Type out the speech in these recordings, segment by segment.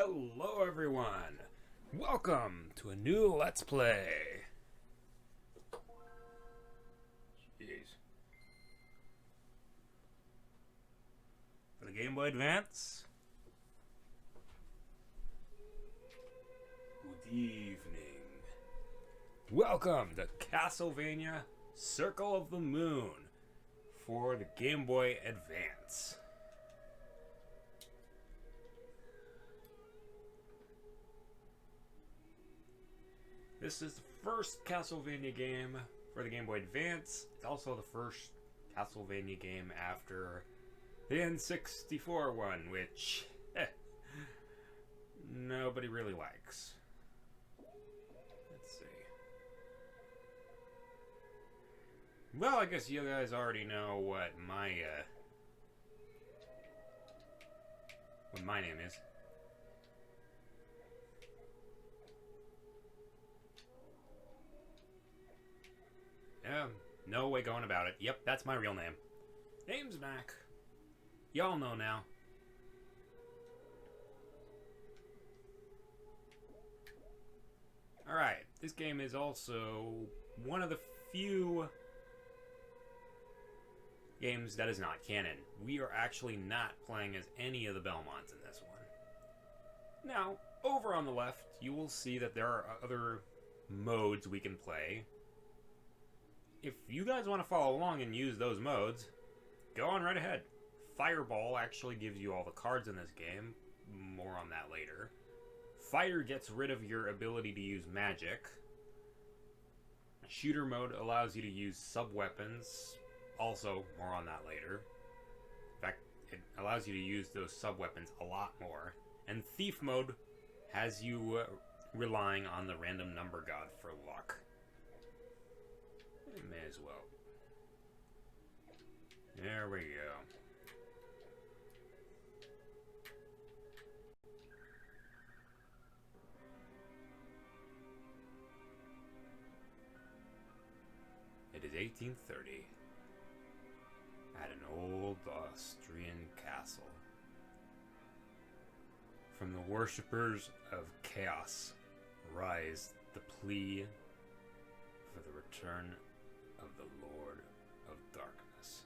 Hello everyone! Welcome to a new Let's Play! Jeez. For the Game Boy Advance? Good evening. Welcome to Castlevania Circle of the Moon for the Game Boy Advance. This is the first Castlevania game for the Game Boy Advance. It's also the first Castlevania game after the N64 one, which nobody really likes. Let's see. Well, I guess you guys already know what my name is. Yeah, no way going about it. Yep, that's my real name. Name's Mac. Y'all know now. Alright, this game is also one of the few games that is not canon. We are actually not playing as any of the Belmonts in this one. Now, over on the left, you will see that there are other modes we can play. If you guys want to follow along and use those modes, go on right ahead. Fireball actually gives you all the cards in this game. More on that later. Fire gets rid of your ability to use magic. Shooter mode allows you to use sub-weapons. Also, more on that later. In fact, it allows you to use those sub-weapons a lot more. And Thief mode has you relying on the random number god for luck. May as well. There we go. It is 1830 at an old Austrian castle. From the worshippers of chaos rise the plea for the return of the Lord of Darkness.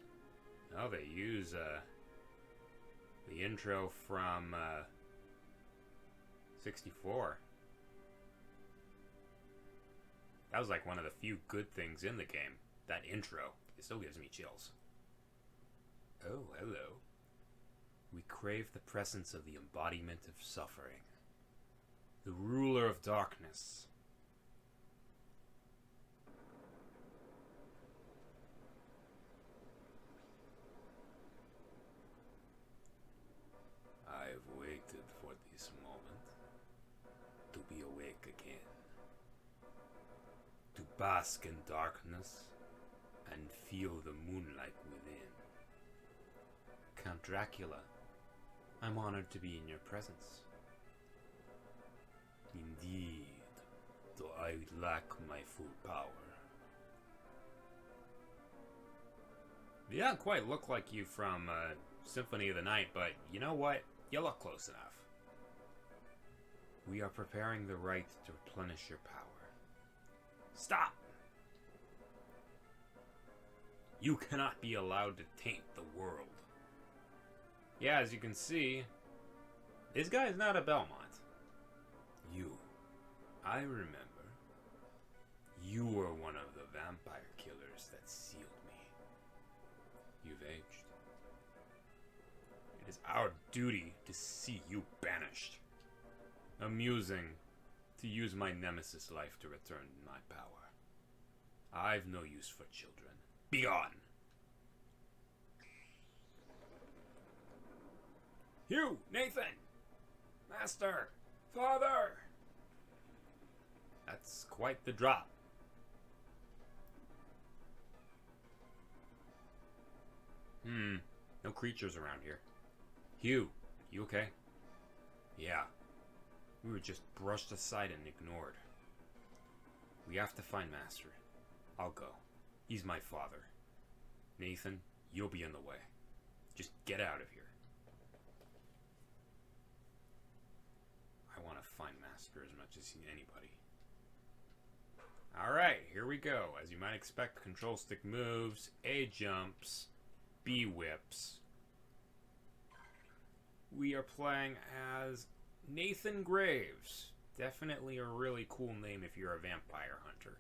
Oh, they use the intro from 64. That was like one of the few good things in the game. That intro. It still gives me chills. Oh, hello. We crave the presence of the embodiment of suffering. The ruler of darkness. I've waited for this moment to be awake again, to bask in darkness and feel the moonlight within. Count Dracula, I'm honored to be in your presence. Indeed, though I lack my full power. You don't quite look like you from Symphony of the Night, but you know what? You look close enough. We are preparing the rite to replenish your power. Stop! You cannot be allowed to taint the world. Yeah, as you can see, this guy is not a Belmont. You, I remember, you were one of the vampire killers that sealed me. You've aged. It is our duty to see you banished. Amusing to use my nemesis life to return my power. I've no use for children. Begone! Hugh! Nathan! Master! Father! That's quite the drop. No creatures around here. Hugh, you okay? Yeah. We were just brushed aside and ignored. We have to find Master. I'll go. He's my father. Nathan, you'll be in the way. Just get out of here. master as much as anybody. Alright, here we go. As you might expect, control stick moves, A jumps, B whips. We are playing as Nathan Graves. Definitely a really cool name if you're a vampire hunter.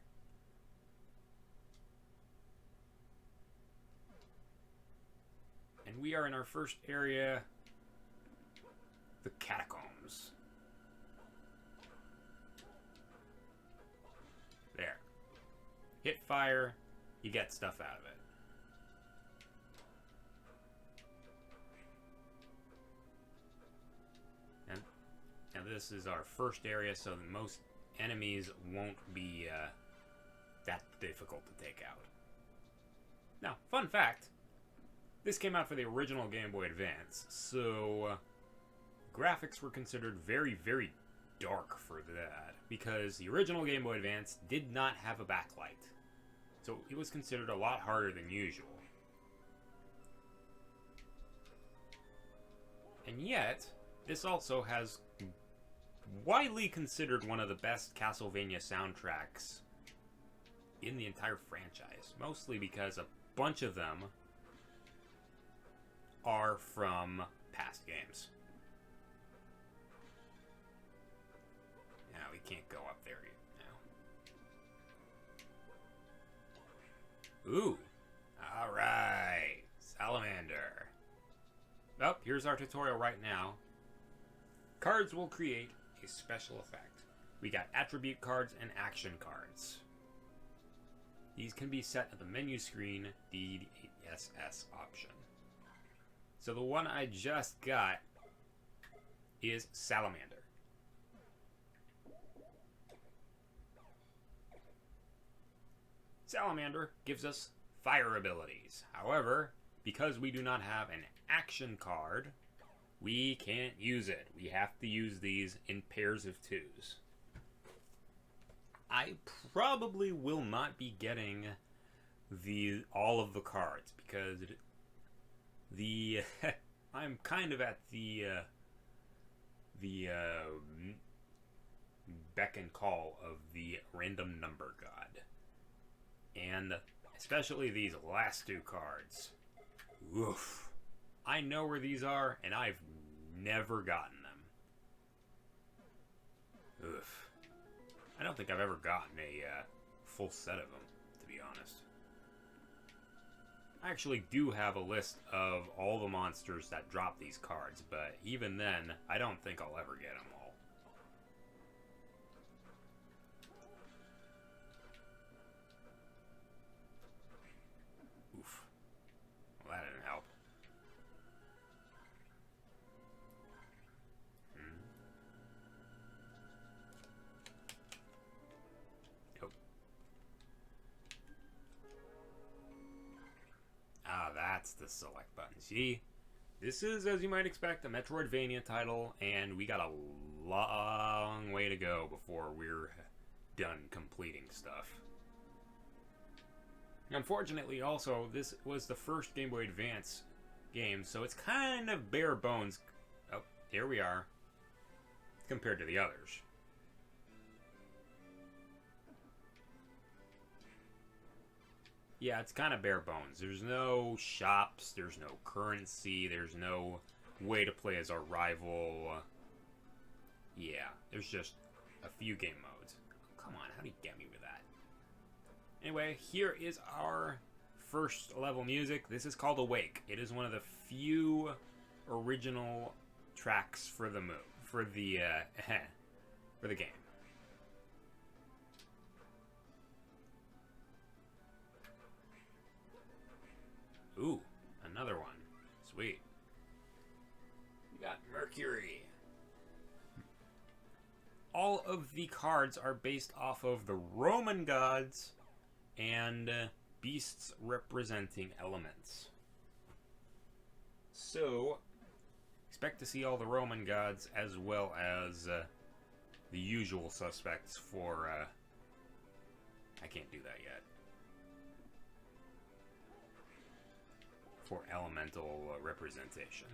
And we are in our first area, the Catacombs. There. Hit fire, you get stuff out of it. Now this is our first area, so most enemies won't be that difficult to take out. Now, fun fact, this came out for the original Game Boy Advance, so graphics were considered very, very dark for that, because the original Game Boy Advance did not have a backlight. So it was considered a lot harder than usual. And yet, this also has widely considered one of the best Castlevania soundtracks in the entire franchise. Mostly because a bunch of them are from past games. Now, we can't go up there now. Ooh. Alright. Salamander. Oh, here's our tutorial right now. Cards will create a special effect. We got attribute cards and action cards. These can be set at the menu screen, the SS option. So the one I just got is Salamander. Salamander gives us fire abilities. However, because we do not have an action card, we can't use it. We have to use these in pairs of twos. I probably will not be getting all of the cards because I'm kind of at the beck and call of the random number god, and especially these last two cards. Oof. I know where these are, and I've never gotten them. Oof. I don't think I've ever gotten a full set of them, to be honest. I actually do have a list of all the monsters that drop these cards, but even then, I don't think I'll ever get them all. Oof. Well, that didn't help. That's the select button. See, this is, as you might expect, a Metroidvania title, and we got a long way to go before we're done completing stuff. Unfortunately, also, this was the first Game Boy Advance game, so it's kind of bare bones. Oh, here we are, compared to the others. Yeah, it's kind of bare bones. There's no shops, there's no currency, there's no way to play as our rival. Yeah, there's just a few game modes. Come on, how do you get me with that? Anyway, here is our first level music. This is called Awake. It is one of the few original tracks for the for the game. Ooh, another one. Sweet. We got Mercury. All of the cards are based off of the Roman gods and beasts representing elements. So, expect to see all the Roman gods as well as the usual suspects for... I can't do that yet. For elemental representation.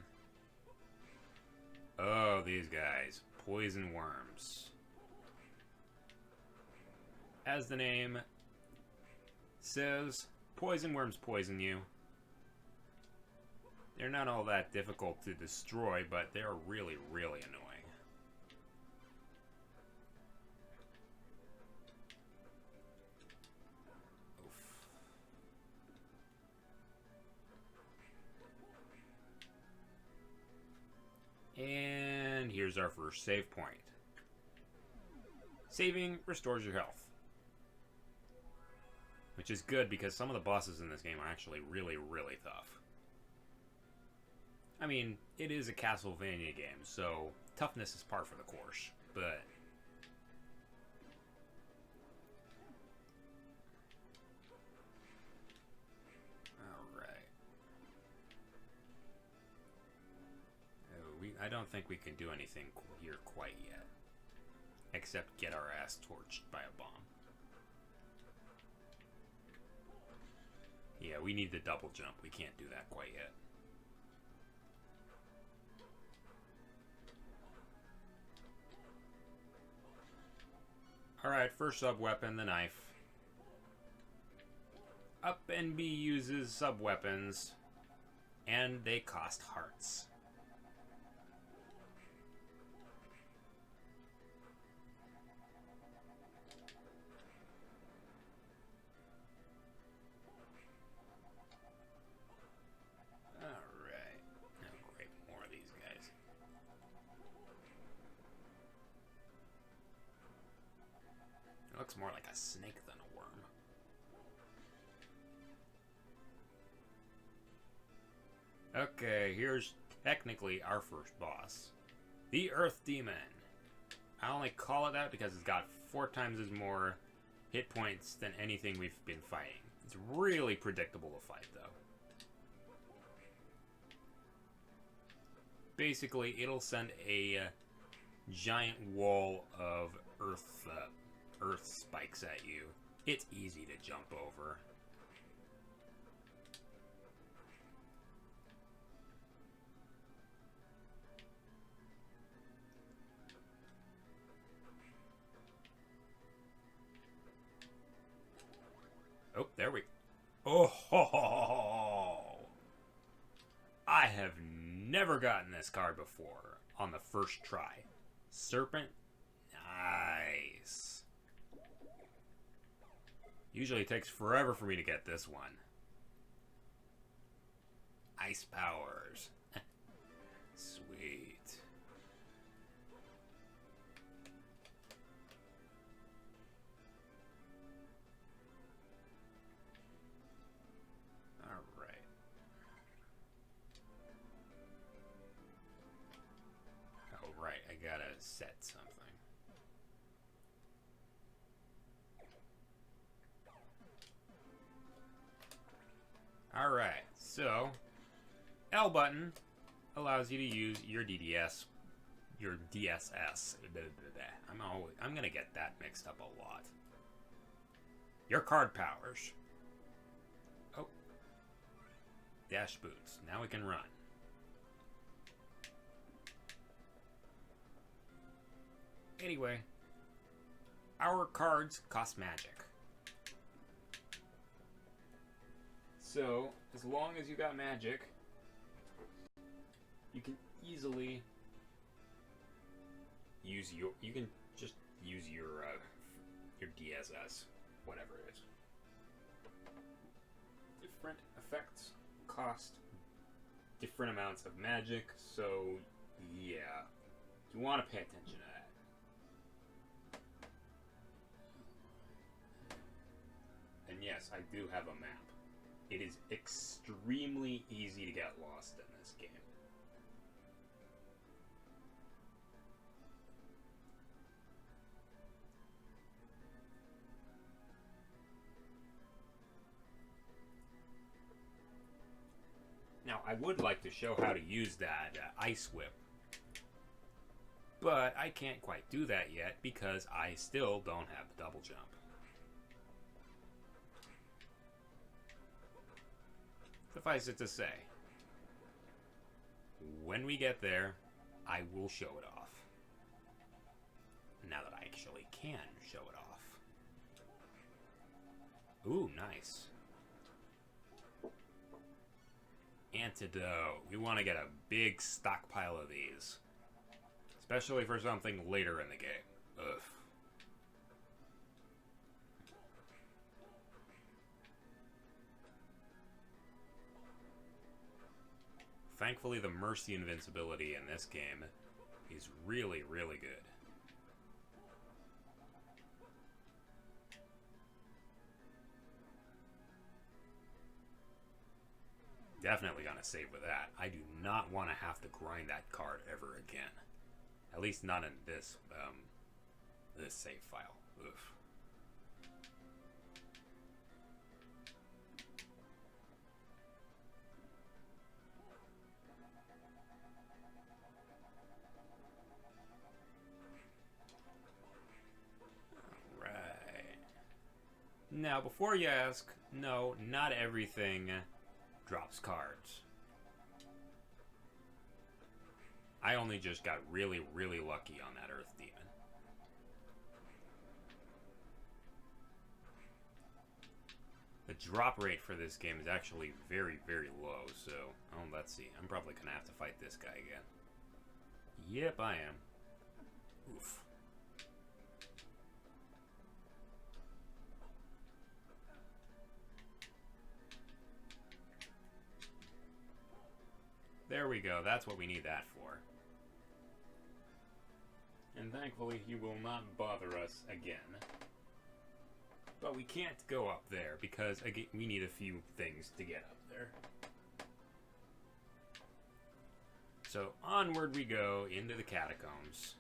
Oh, these guys. Poison worms. As the name says, poison worms poison you. They're not all that difficult to destroy, but they're really, really annoying. And here's our first save point. Saving restores your health. Which is good because some of the bosses in this game are actually really, really tough. I mean, it is a Castlevania game, so toughness is par for the course, but... Alright. I don't think we can do anything here quite yet. Except get our ass torched by a bomb. Yeah, we need the double jump. We can't do that quite yet. Alright, first sub-weapon, the knife. Up and B uses sub-weapons, and they cost hearts. Alright. Oh, great, more of these guys. It looks more like a snake than a worm. Okay, here's technically our first boss. The Earth Demon. I only call it that because it's got 4 times as more hit points than anything we've been fighting. It's really predictable to fight, though. Basically, it'll send a giant wall of earth spikes at you. It's easy to jump over. Oh, there we... Oh, ho, ho, ho. I have never gotten this card before on the first try. Serpent? Nice. Usually it takes forever for me to get this one. Ice powers. Sweet. Alright. Oh, right. I gotta set something. Alright, so L button allows you to use your DDS, your DSS. I'm gonna get that mixed up a lot. Your card powers. Oh. Dash boots. Now we can run. Anyway, our cards cost magic. So, as long as you got magic, you can easily use your... You can just use your DSS, whatever it is. Different effects cost different amounts of magic, so yeah, you want to pay attention to that. And yes, I do have a map. It is extremely easy to get lost in this game. Now, I would like to show how to use that ice whip, but I can't quite do that yet because I still don't have the double jump. Suffice it to say, when we get there, I will show it off. Now that I actually can show it off. Ooh, nice. Antidote. We want to get a big stockpile of these. Especially for something later in the game. Ugh. Thankfully, the Mercy invincibility in this game is really, really good. Definitely gonna save with that. I do not want to have to grind that card ever again. At least not in this, this save file. Oof. Now, before you ask, no, not everything drops cards. I only just got really, really lucky on that Earth Demon. The drop rate for this game is actually very, very low, so, let's see. I'm probably going to have to fight this guy again. Yep, I am. Oof. There we go. That's what we need that for. And thankfully, he will not bother us again. But we can't go up there because, again, we need a few things to get up there. So onward we go into the Catacombs.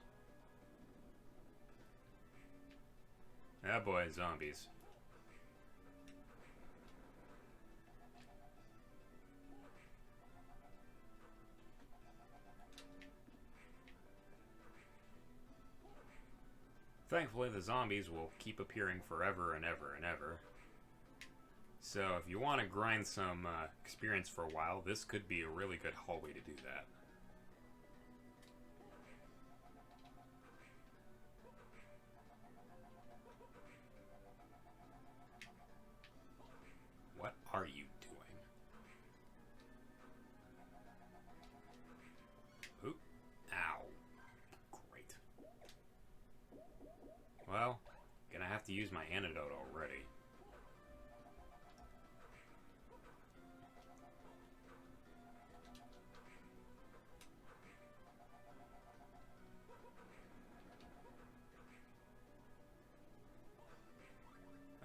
Oh boy, zombies. Thankfully, the zombies will keep appearing forever and ever and ever. So, if you want to grind some experience for a while, this could be a really good hallway to do that. What are you doing? Oop. Ow. Great. Well, gonna have to use my antidote already.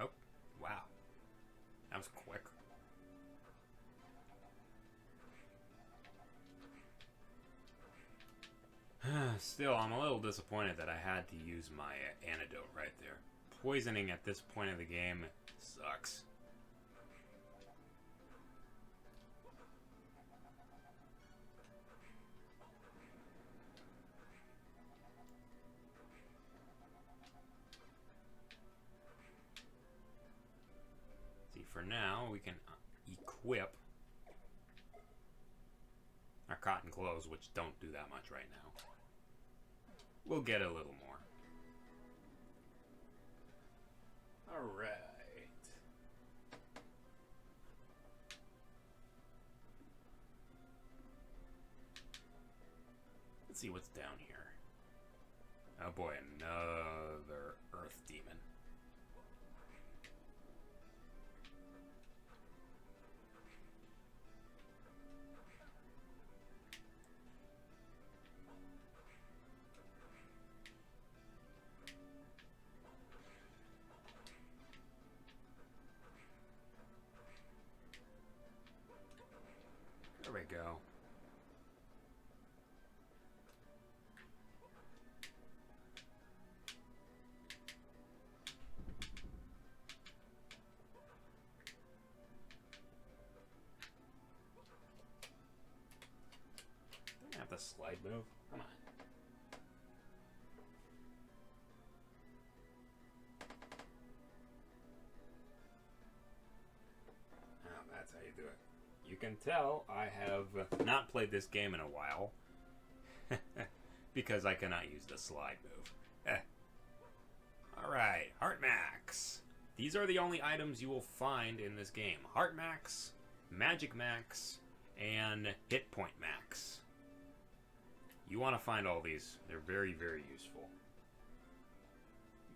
Oh, wow. That was quick. Still, I'm a little disappointed that I had to use my antidote right there. Poisoning at this point of the game sucks. See, for now, we can equip our cotton clothes, which don't do that much right now. We'll get a little more. Alright. Let's see what's down here. Oh boy, another Earth Demon. There we go. I have the slide move. Come on. Oh, that's how you do it. You can tell I have not played this game in a while because I cannot use the slide move. Alright, Heart Max. These are the only items you will find in this game. Heart Max, Magic Max, and Hit Point Max. You want to find all these. They're very, very useful.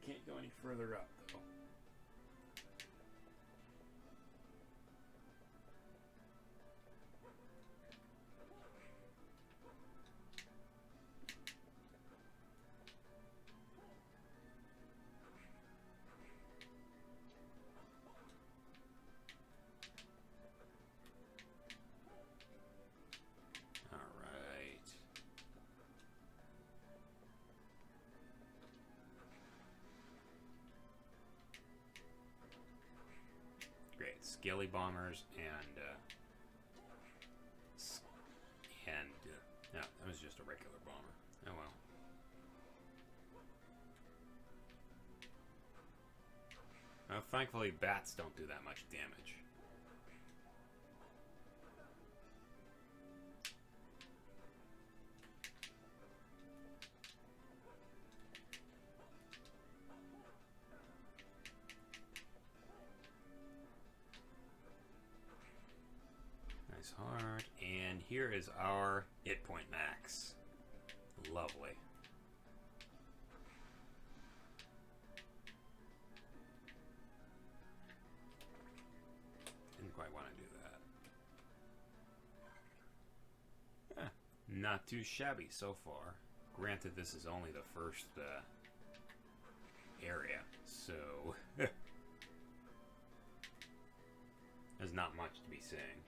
You can't go any further up, though. Skelly bombers and no, that was just a regular bomber. Oh well. Well, thankfully bats don't do that much damage. Heart, and here is our hit point max. Lovely. Didn't quite want to do that. Not too shabby so far. Granted, this is only the first area, so there's not much to be saying.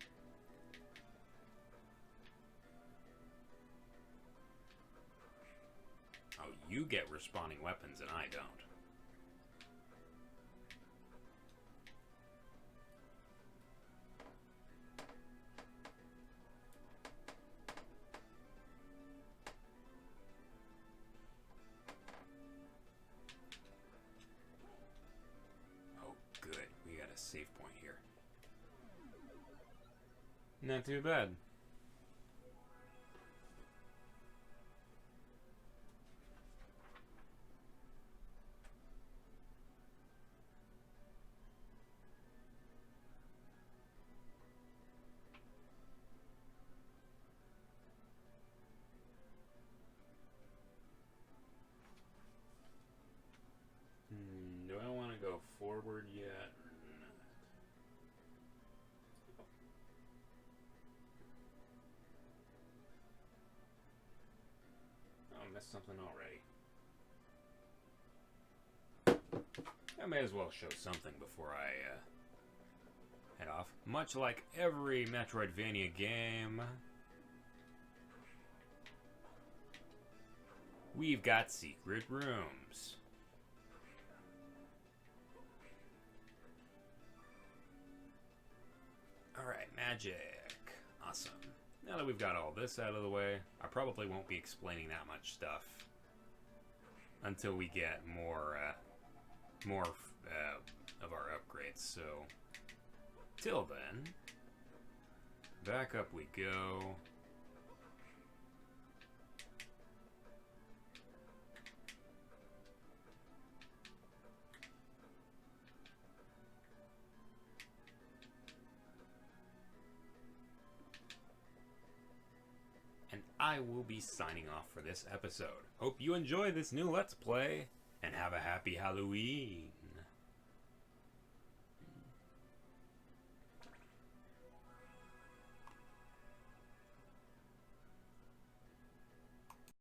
Oh, you get respawning weapons and I don't. Oh, good. We got a save point here. Not too bad. Do I want to go forward yet or not? Oh, I missed something already. I may as well show something before I head off. Much like every Metroidvania game, we've got secret rooms. Alright, magic. Awesome. Now that we've got all this out of the way, I probably won't be explaining that much stuff until we get more of our upgrades. So, till then, back up we go. I will be signing off for this episode. Hope you enjoy this new Let's Play, and have a happy Halloween.